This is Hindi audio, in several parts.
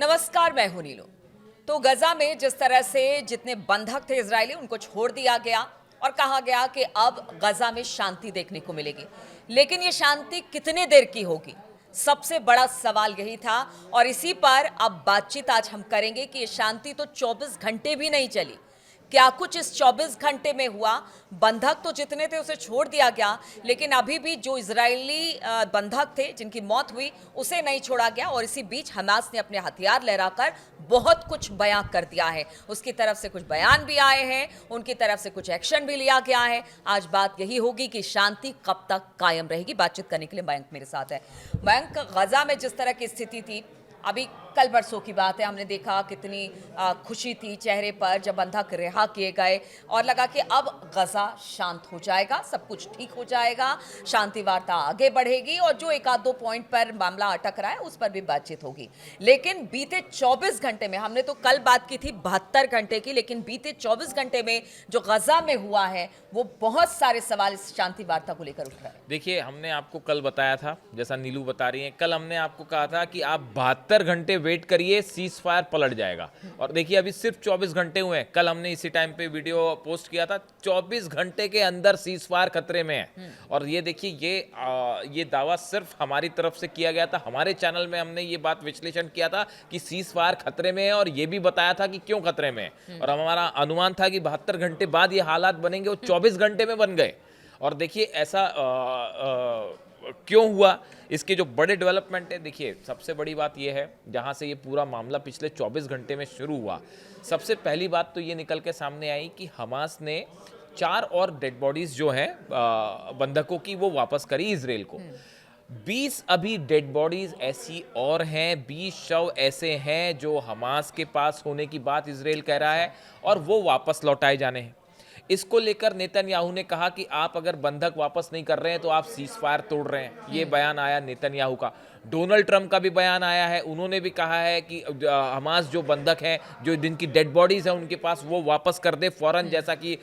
नमस्कार, मैं हूं नीलू। तो गजा में जिस तरह से जितने बंधक थे इजरायली उनको छोड़ दिया गया और कहा गया कि अब गजा में शांति देखने को मिलेगी, लेकिन ये शांति कितने देर की होगी, सबसे बड़ा सवाल यही था। और इसी पर अब बातचीत आज हम करेंगे कि ये शांति तो 24 घंटे भी नहीं चली। क्या कुछ इस 24 घंटे में हुआ? बंधक तो जितने थे उसे छोड़ दिया गया, लेकिन अभी भी जो इजरायली बंधक थे जिनकी मौत हुई उसे नहीं छोड़ा गया। और इसी बीच हमास ने अपने हथियार लहराकर बहुत कुछ बयां कर दिया है। उसकी तरफ से कुछ बयान भी आए हैं, उनकी तरफ से कुछ एक्शन भी लिया गया है। आज बात यही होगी कि शांति कब तक कायम रहेगी। बातचीत करने के लिए मयंक मेरे साथ है। मयंक, गजा में जिस तरह की स्थिति थी, अभी कल परसों की बात है, हमने देखा कितनी खुशी थी चेहरे पर जब बंधक रिहा किए गए और लगा कि अब गजा शांत हो जाएगा, सब कुछ ठीक हो जाएगा, शांति वार्ता आगे बढ़ेगी और जो एक आध दो पॉइंट पर मामला अटक रहा है उस पर भी बातचीत होगी। लेकिन बीते 24 घंटे में, हमने तो कल बात की थी 72 घंटे की, लेकिन बीते 24 घंटे में जो गजा में हुआ है वो बहुत सारे सवाल इस शांति वार्ता को लेकर उठ रहे हैं। देखिए, हमने आपको कल बताया था, जैसा नीलू बता रही है, कल हमने आपको कहा था कि आप 72 घंटे वेट करिए, सीज फायर पलट जाएगा। और देखिए, अभी सिर्फ 24 घंटे हुए हैं। कल हमने इसी टाइम पे वीडियो पोस्ट किया था, 24 घंटे के अंदर सीज फायर खतरे में है। और ये देखिए, ये दावा सिर्फ हमारी तरफ से किया गया था। हमारे चैनल में हमने ये बात विश्लेषण किया था कि सीज फायर खतरे में है और ये भी बताया था कि क्यों खतरे में है। और हमारा अनुमान था कि 72 घंटे बाद ये हालात बनेंगे, वो 24 घंटे में बन गए। और देखिए, ऐसा क्यों हुआ, इसके जो बड़े डेवलपमेंट है, देखिए सबसे बड़ी बात यह है, जहां से ये पूरा मामला पिछले 24 घंटे में शुरू हुआ, सबसे पहली बात तो ये निकल के सामने आई कि हमास ने 4 और डेड बॉडीज जो हैं बंधकों की, वो वापस करी इसराइल को। 20 अभी डेड बॉडीज ऐसी और हैं, 20 शव ऐसे हैं जो हमास के पास होने की बात इसराइल कह रहा है और वो वापस लौटाए जाने हैं। इसको लेकर नेतन्याहू ने कहा कि आप अगर बंधक वापस नहीं कर रहे हैं तो आप सीज फायर तोड़ रहे हैं। ये बयान आया नेतन्याहू का। डोनाल्ड ट्रंप का भी बयान आया है, उन्होंने भी कहा है कि हमास जो बंधक हैं, जो जिनकी डेड बॉडीज हैं उनके पास, वो वापस कर दे फौरन, जैसा कि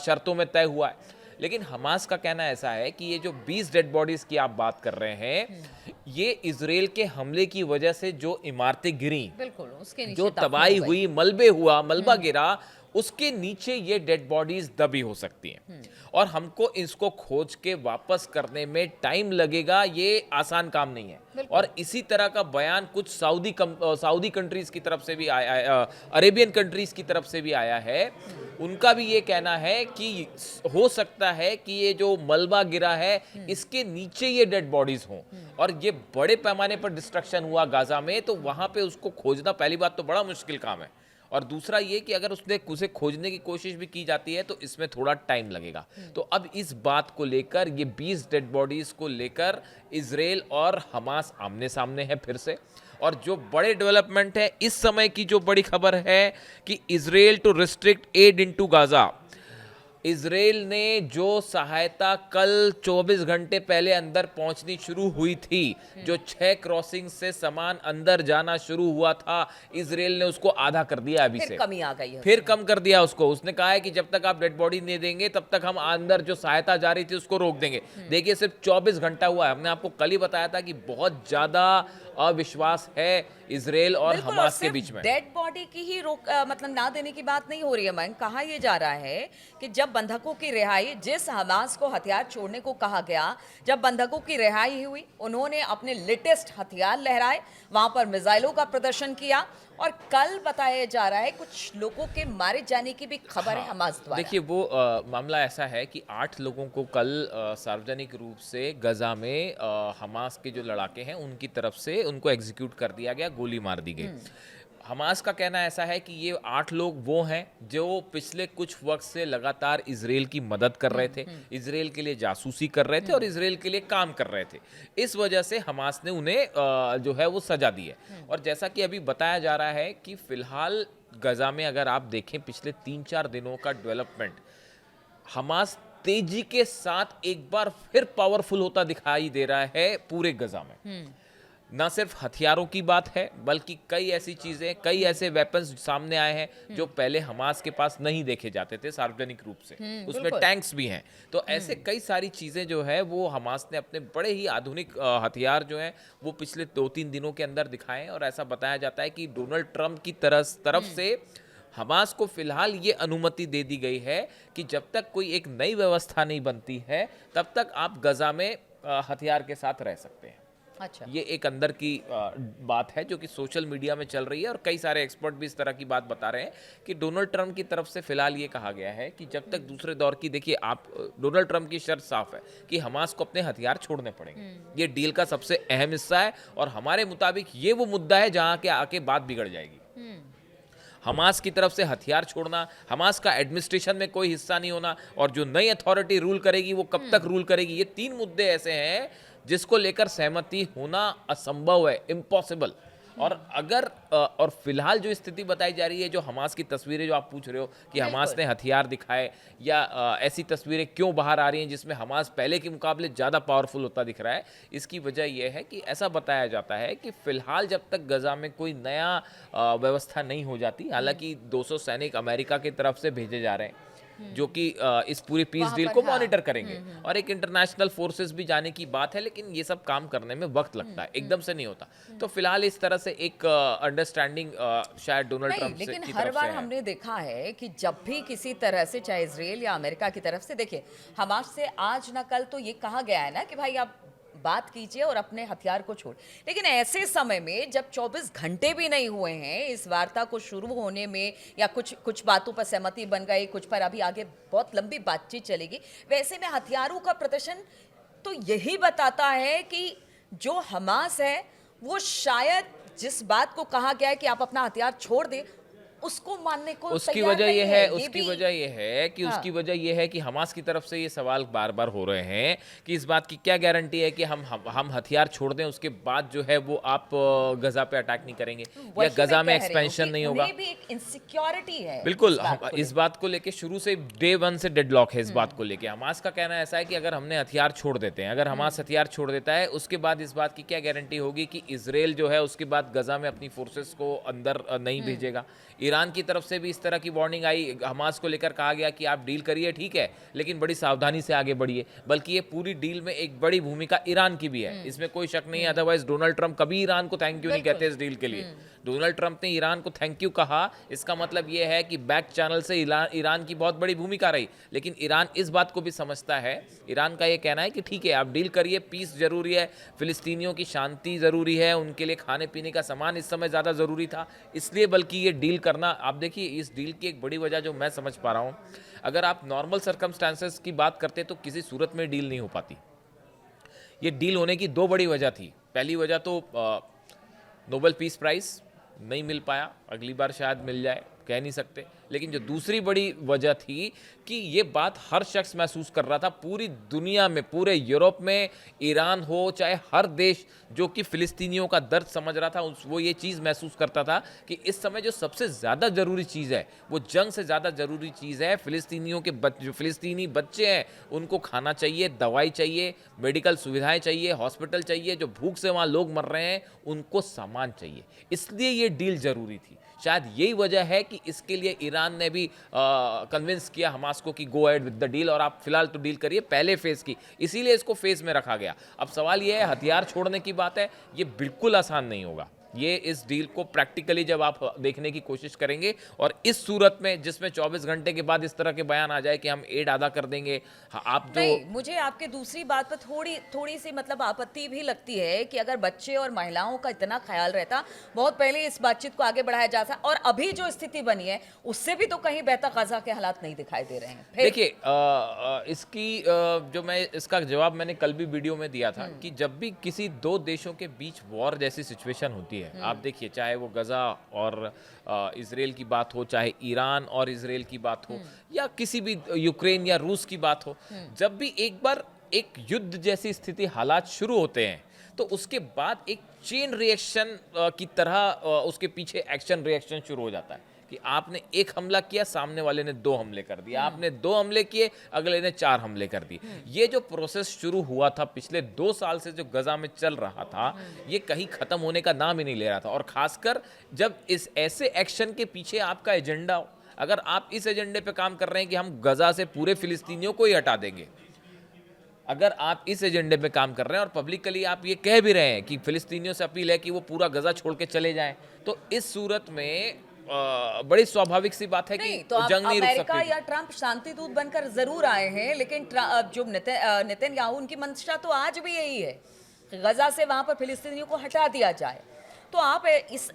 शर्तों में तय हुआ है। लेकिन हमास का कहना ऐसा है कि ये जो 20 डेड बॉडीज की आप बात कर रहे हैं, ये इजराइल के हमले की वजह से जो इमारतें गिरी, बिल्कुल, उसके नीचे जो तबाही हुई, मलबा गिरा, उसके नीचे ये डेड बॉडीज दबी हो सकती हैं। और हमको इसको खोज के वापस करने में टाइम लगेगा, ये आसान काम नहीं है। और इसी तरह का बयान कुछ सऊदी कंट्रीज की तरफ से भी आया, अरेबियन कंट्रीज की तरफ से भी आया है। उनका भी ये कहना है कि हो सकता है कि ये जो मलबा गिरा है, इसके नीचे ये डेड बॉडीज हों और ये बड़े पैमाने पर डिस्ट्रक्शन हुआ गाजा में, तो वहां पे उसको खोजना पहली बात तो बड़ा मुश्किल काम है। और दूसरा ये कि अगर उसे खोजने की कोशिश भी की जाती है तो इसमें थोड़ा टाइम लगेगा। तो अब इस बात को लेकर, ये 20 डेड बॉडीज को लेकर इजराइल और हमास आमने सामने है फिर से। और जो बड़े डेवलपमेंट है इस समय की, जो बड़ी खबर है कि Israel to restrict aid into Gaza. Israel ने जो सहायता कल 24 घंटे पहले अंदर पहुंचनी शुरू हुई थी, जो 6 क्रॉसिंग से सामान अंदर जाना शुरू हुआ था, इजराइल ने उसको आधा कर दिया। अभी से कमी आ गई है, फिर कम कर दिया उसको। उसने कहा है कि जब तक आप डेड बॉडी नहीं देंगे तब तक हम अंदर जो सहायता जा रही थी उसको रोक देंगे। देखिए, सिर्फ 24 घंटा हुआ है। हमने आपको कल ही बताया था कि बहुत ज्यादा अविश्वास है इजराइल और हमास के बीच में। डेड बॉडी की ही मतलब ना देने की बात नहीं हो रही है। मैं कहा यह जा रहा है कि जब बंधकों की रिहाई, जिस हमास को हथियार छोड़ने को कहा गया, जब बंधकों की रिहाई हुई, उन्होंने अपने लेटेस्ट हथियार लहराए, वहां पर मिसाइलों का प्रदर्शन किया और कल बताया जा रहा है कुछ लोगों के मारे जाने की भी खबर है हमास द्वारा। देखिए, वो मामला ऐसा है कि 8 लोगों को कल सार्वजनिक रूप से गजा में हमास के जो लड़ाके हैं उनकी तरफ से उनको एग्जीक्यूट कर दिया गया, गोली मार दी गई। हमास का कहना ऐसा है कि ये 8 लोग वो हैं जो पिछले कुछ वक्त से लगातार इजराइल की मदद कर रहे थे, इजराइल के लिए जासूसी कर रहे थे और इजराइल के लिए काम कर रहे थे। इस वजह से हमास ने उन्हें जो है वो सजा दी है। और जैसा कि अभी बताया जा रहा है कि फिलहाल गजा में अगर आप देखें पिछले 3-4 दिनों का डेवलपमेंट, हमास तेजी के साथ एक बार फिर पावरफुल होता दिखाई दे रहा है पूरे गजा में। ना सिर्फ हथियारों की बात है बल्कि कई ऐसी चीजें, कई ऐसे वेपन्स सामने आए हैं जो पहले हमास के पास नहीं देखे जाते थे सार्वजनिक रूप से। उसमें बिल्कुल। टैंक्स भी हैं। तो ऐसे कई सारी चीजें जो है वो हमास ने अपने बड़े ही आधुनिक हथियार जो हैं वो पिछले 2-3 दिनों के अंदर दिखाए हैं। और ऐसा बताया जाता है कि डोनाल्ड ट्रंप की तरफ से हमास को फिलहाल ये अनुमति दे दी गई है कि जब तक कोई एक नई व्यवस्था नहीं बनती है तब तक आप गजा में हथियार के साथ रह सकते हैं। अच्छा। ये एक अंदर की बात है जो कि सोशल मीडिया में चल रही है और कई सारे एक्सपर्ट भी इस तरह की बात बता रहे हैं कि डोनाल्ड ट्रंप की तरफ से फिलहाल ये कहा गया है कि जब तक दूसरे दौर की, देखिए आप, डोनाल्ड ट्रंप की शर्त साफ है कि हमास को अपने हथियार छोड़ने पड़ेंगे। ये डील का सबसे अहम हिस्सा है और हमारे मुताबिक ये वो मुद्दा है जहां के आके बात बिगड़ जाएगी। हमास की तरफ से हथियार छोड़ना, हमास का एडमिनिस्ट्रेशन में कोई हिस्सा नहीं होना और जो नई अथॉरिटी रूल करेगी वो कब तक रूल करेगी, ये 3 मुद्दे ऐसे हैं जिसको लेकर सहमति होना असंभव है, इम्पॉसिबल। और फिलहाल जो स्थिति बताई जा रही है, जो हमास की तस्वीरें जो आप पूछ रहे हो कि हमास ने हथियार दिखाए या ऐसी तस्वीरें क्यों बाहर आ रही हैं जिसमें हमास पहले के मुकाबले ज़्यादा पावरफुल होता दिख रहा है, इसकी वजह यह है कि ऐसा बताया जाता है कि फिलहाल जब तक गजा में कोई नया व्यवस्था नहीं हो जाती, हालांकि 200 सैनिक अमेरिका की तरफ से भेजे जा रहे हैं जो कि इस पूरी पीस वहाँ डील पर, को हाँ। मॉनिटर करेंगे और एक इंटरनेशनल फोर्सेस भी जाने की बात है, लेकिन ये सब काम करने में वक्त लगता है, एकदम से नहीं होता। तो फिलहाल इस तरह से एक अंडरस्टैंडिंग शायद डोनाल्ड नहीं, ट्रंप से लेकिन की हर तरफ बार से है। हमने देखा है कि जब भी किसी तरह से, चाहे इजराइल या अमेरिका की तरफ से, देखिए हमास से आज ना कल तो ये कहा गया है ना कि भाई आप बात कीजिए और अपने हथियार को छोड़, लेकिन ऐसे समय में जब 24 घंटे भी नहीं हुए हैं इस वार्ता को शुरू होने में, या कुछ कुछ बातों पर सहमति बन गई, कुछ पर अभी आगे बहुत लंबी बातचीत चलेगी, वैसे में हथियारों का प्रदर्शन तो यही बताता है कि जो हमास है वो शायद जिस बात को कहा गया है कि आप अपना हथियार छोड़ दें, उसको मानने को उसकी तैयार वजह नहीं ये है। है, ये उसकी भी वजह ये है कि हाँ। उसकी वजह ये है कि हमास की तरफ से ये सवाल बार बार हो रहे हैं कि इस बात की क्या गारंटी है कि हम हथियार छोड़ दें उसके बाद जो है वो आप गजा पे अटैक नहीं करेंगे या वही गजा मैं में कह रही हूँ एक्सपेंशन कि नहीं होगा। उन्हें भी एक इनसिक्योरिटी है बिल्कुल, को इस बात को लेके शुरू से डे 1 से डेडलॉक है इस बात को लेके। हमास का कहना ऐसा है कि अगर हमने हथियार छोड़ देते हैं, अगर हमास हथियार छोड़ देता है, उसके बाद इस बात की क्या गारंटी होगी कि इजराइल जो है उसके बाद गजा में अपनी फोर्सेस को अंदर नहीं भेजेगा। ईरान की तरफ से भी इस तरह की वार्निंग आई, हमास को लेकर कहा गया कि आप डील करिए ठीक है, लेकिन बड़ी सावधानी से आगे बढ़िए। बल्कि ये पूरी डील में एक बड़ी भूमिका ईरान की भी है, इसमें कोई शक नहीं है। अदरवाइज डोनाल्ड ट्रंप कभी ईरान को थैंक यू नहीं कहते इस डील के लिए। डोनाल्ड ट्रंप ने ईरान को थैंक यू कहा, इसका मतलब यह है कि बैक चैनल से ईरान की बहुत बड़ी भूमिका रही। लेकिन ईरान इस बात को भी समझता है, ईरान का ये कहना है कि ठीक है आप डील करिए, पीस जरूरी है, फिलिस्तीनियों की शांति जरूरी है, उनके लिए खाने पीने का सामान इस समय ज़्यादा ज़रूरी था, इसलिए बल्कि ये डील करना। आप देखिए इस डील की एक बड़ी वजह जो मैं समझ पा रहा हूँ, अगर आप नॉर्मल सर्कमस्टांसेस की बात करते तो किसी सूरत में डील नहीं हो पाती। ये डील होने की 2 बड़ी वजह थी। पहली वजह तो नोबेल पीस प्राइज़ नहीं मिल पाया, अगली बार शायद मिल जाए, कह नहीं सकते। लेकिन जो दूसरी बड़ी वजह थी कि ये बात हर शख्स महसूस कर रहा था पूरी दुनिया में, पूरे यूरोप में, ईरान हो चाहे हर देश जो कि फिलिस्तीनियों का दर्द समझ रहा था, वो ये चीज़ महसूस करता था कि इस समय जो सबसे ज़्यादा ज़रूरी चीज़ है, वो जंग से ज़्यादा ज़रूरी चीज़ है फिलिस्तीनियों के जो फिलिस्तीनी बच्चे हैं उनको खाना चाहिए, दवाई चाहिए, मेडिकल सुविधाएं चाहिए, हॉस्पिटल चाहिए, जो भूख से वहाँ लोग मर रहे हैं उनको सामान चाहिए, इसलिए ये डील ज़रूरी थी। शायद यही वजह है कि इसके लिए ईरान ने भी कन्विंस किया हमास को कि go ahead with the deal और आप फिलहाल तो डील करिए पहले फेज़ की, इसीलिए इसको फेज़ में रखा गया। अब सवाल ये है, हथियार छोड़ने की बात है, ये बिल्कुल आसान नहीं होगा। ये इस डील को प्रैक्टिकली जब आप देखने की कोशिश करेंगे और इस सूरत में जिसमें 24 घंटे के बाद इस तरह के बयान आ जाए कि हम एड आधा कर देंगे, आप जो नहीं, मुझे आपके दूसरी बात पर थोड़ी सी मतलब आपत्ति भी लगती है कि अगर बच्चे और महिलाओं का इतना ख्याल रहता, बहुत पहले इस बातचीत को आगे बढ़ाया जा सकता, और अभी जो स्थिति बनी है उससे भी तो कहीं बेहतर गजा के हालात नहीं दिखाई दे रहे हैं। देखिए इसकी जो मैं इसका जवाब मैंने कल भी वीडियो में दिया था कि जब भी किसी 2 देशों के बीच वॉर जैसी सिचुएशन होती है, आप देखिए चाहे वो गजा और इजराइल की बात हो, चाहे ईरान और इजराइल की बात हो, या किसी भी यूक्रेन या रूस की बात हो, जब भी एक बार एक युद्ध जैसी स्थिति हालात शुरू होते हैं तो उसके बाद एक चेन रिएक्शन की तरह उसके पीछे एक्शन रिएक्शन शुरू हो जाता है। कि आपने एक हमला किया, सामने वाले ने 2 हमले कर दिए, आपने 2 हमले किए, अगले ने 4 हमले कर दिए। ये जो प्रोसेस शुरू हुआ था पिछले 2 साल से जो गजा में चल रहा था, ये कहीं खत्म होने का नाम ही नहीं ले रहा था। और खासकर जब इस ऐसे एक्शन के पीछे आपका एजेंडा हो, अगर आप इस एजेंडे पे काम कर रहे हैं कि हम गजा से पूरे फिलिस्तीनियों को ही हटा देंगे, अगर आप इस एजेंडे पे काम कर रहे हैं और पब्लिकली आप ये कह भी रहे हैं कि फिलिस्तीनियों से अपील है कि वो पूरा गजा छोड़ के चले जाएं, तो इस सूरत में बड़ी स्वाभाविक सी बात है कि नहीं, तो अब जंग नहीं रुक अमेरिका सकती। या ट्रंप शांति दूत बनकर जरूर आए हैं, लेकिन जो नेतन्याहू, उनकी मंशा तो आज भी यही है कि गजा से वहां पर फिलिस्तीनियों को हटा दिया जाए। तो आप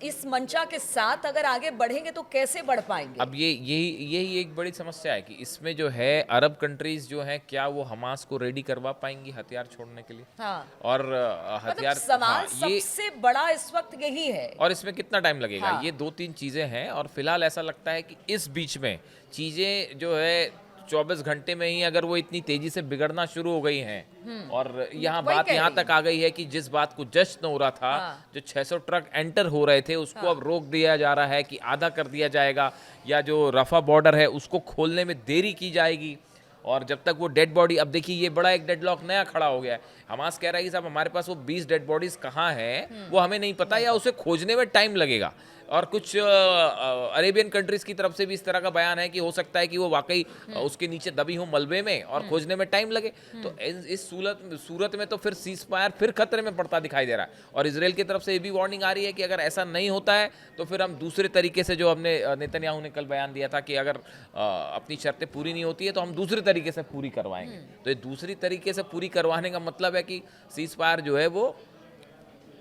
इस मंशा के साथ अगर आगे बढ़ेंगे तो कैसे बढ़ पाएंगे? अब यही एक बड़ी समस्या है कि इसमें जो है अरब कंट्रीज जो हैं, क्या वो हमास को रेडी करवा पाएंगी हथियार छोड़ने के लिए? हाँ, और मतलब हथियार, सवाल हाँ, ये सबसे बड़ा इस वक्त यही है। और इसमें कितना टाइम लगेगा? हाँ। ये 2-3 चीज़ें हैं और फिलहाल ऐसा लगता है कि इस बीच में चीज़ें जो है 24 घंटे में ही अगर वो इतनी तेजी से बिगड़ना शुरू हो गई हैं, और यहाँ वही बात कह यहाँ रही तक आ गई है कि जिस बात को जश्न हो रहा था, हाँ। जो 600 ट्रक एंटर हो रहे थे उसको अब रोक दिया जा रहा है कि आधा कर दिया जाएगा, या जो रफा बॉर्डर है उसको खोलने में देरी की जाएगी। और जब तक वो डेड बॉडी, अब देखिए ये बड़ा एक डेडलॉक नया खड़ा हो गया है। हमास कह रहा है कि साहब हमारे पास वो 20 डेड बॉडीज कहाँ हैं वो हमें नहीं पता, या उसे खोजने में टाइम लगेगा। और कुछ अरेबियन कंट्रीज की तरफ से भी इस तरह का बयान है कि हो सकता है कि वो वाकई उसके नीचे दबी हो मलबे में और खोजने में टाइम लगे। तो इस सूरत में तो फिर सीज फायर फिर खतरे में पड़ता दिखाई दे रहा है। और इसराइल की तरफ से ये भी वार्निंग आ रही है कि अगर ऐसा नहीं होता है तो फिर हम दूसरे तरीके से, जो हमने नेतन्याहू ने कल बयान दिया था कि अगर अपनी शर्तें पूरी नहीं होती है तो हम दूसरे तरीके से पूरी करवाएंगे। तो ये दूसरी तरीके से पूरी करवाने का मतलब है कि सीज फायर जो है वो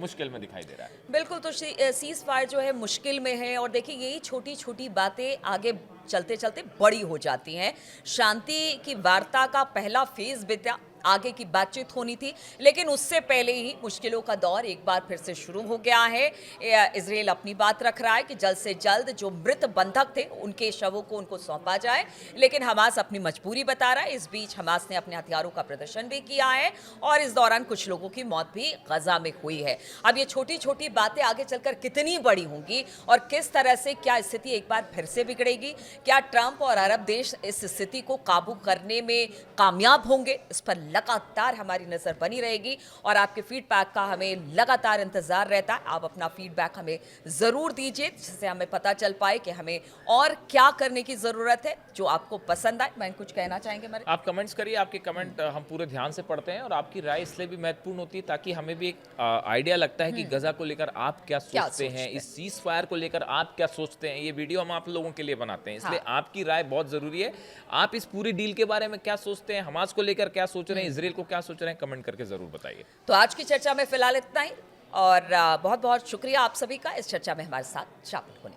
मुश्किल में दिखाई दे रहा है। बिल्कुल, तो सीज फायर जो है मुश्किल में है। और देखिए, यही छोटी छोटी बातें आगे चलते चलते बड़ी हो जाती हैं। शांति की वार्ता का पहला फेज बीता, आगे की बातचीत होनी थी, लेकिन उससे पहले ही मुश्किलों का दौर एक बार फिर से शुरू हो गया है। इजराइल अपनी बात रख रहा है कि जल्द से जल्द जो मृत बंधक थे उनके शवों को उनको सौंपा जाए, लेकिन हमास अपनी मजबूरी बता रहा है। इस बीच हमास ने अपने हथियारों का प्रदर्शन भी किया है और इस दौरान कुछ लोगों की मौत भी गजा में हुई है। अब ये छोटी छोटी बातें आगे चलकर कितनी बड़ी होंगी और किस तरह से क्या स्थिति एक बार फिर से बिगड़ेगी, क्या ट्रंप और अरब देश इस स्थिति को काबू करने में कामयाब होंगे, इस पर लगातार हमारी नजर बनी रहेगी। और आपके फीडबैक का हमें लगातार इंतजार रहता है। आप अपना फीडबैक हमें जरूर दीजिए, जिससे हमें पता चल पाए कि हमें और क्या करने की जरूरत है, जो आपको पसंद आए। मैं कुछ कहना चाहेंगे मेरे? आप कमेंट्स करिए, आपके कमेंट हम पूरे ध्यान से पढ़ते हैं और आपकी राय इसलिए भी महत्वपूर्ण होती है ताकि हमें भी एक आइडिया लगता है कि गजा को लेकर आप क्या सोचते हैं, इस सीज फायर को लेकर आप क्या सोचते हैं। ये वीडियो हम आप लोगों के लिए बनाते हैं, इसलिए आपकी राय बहुत जरूरी है। आप इस पूरी डील के बारे में क्या सोचते हैं, हमास को लेकर क्या सोच रहे हैं, इजराइल को क्या सोच रहे हैं, कमेंट करके जरूर बताइए। तो आज की चर्चा में फिलहाल इतना ही, और बहुत बहुत शुक्रिया आप सभी का इस चर्चा में हमारे साथ शामिल होने।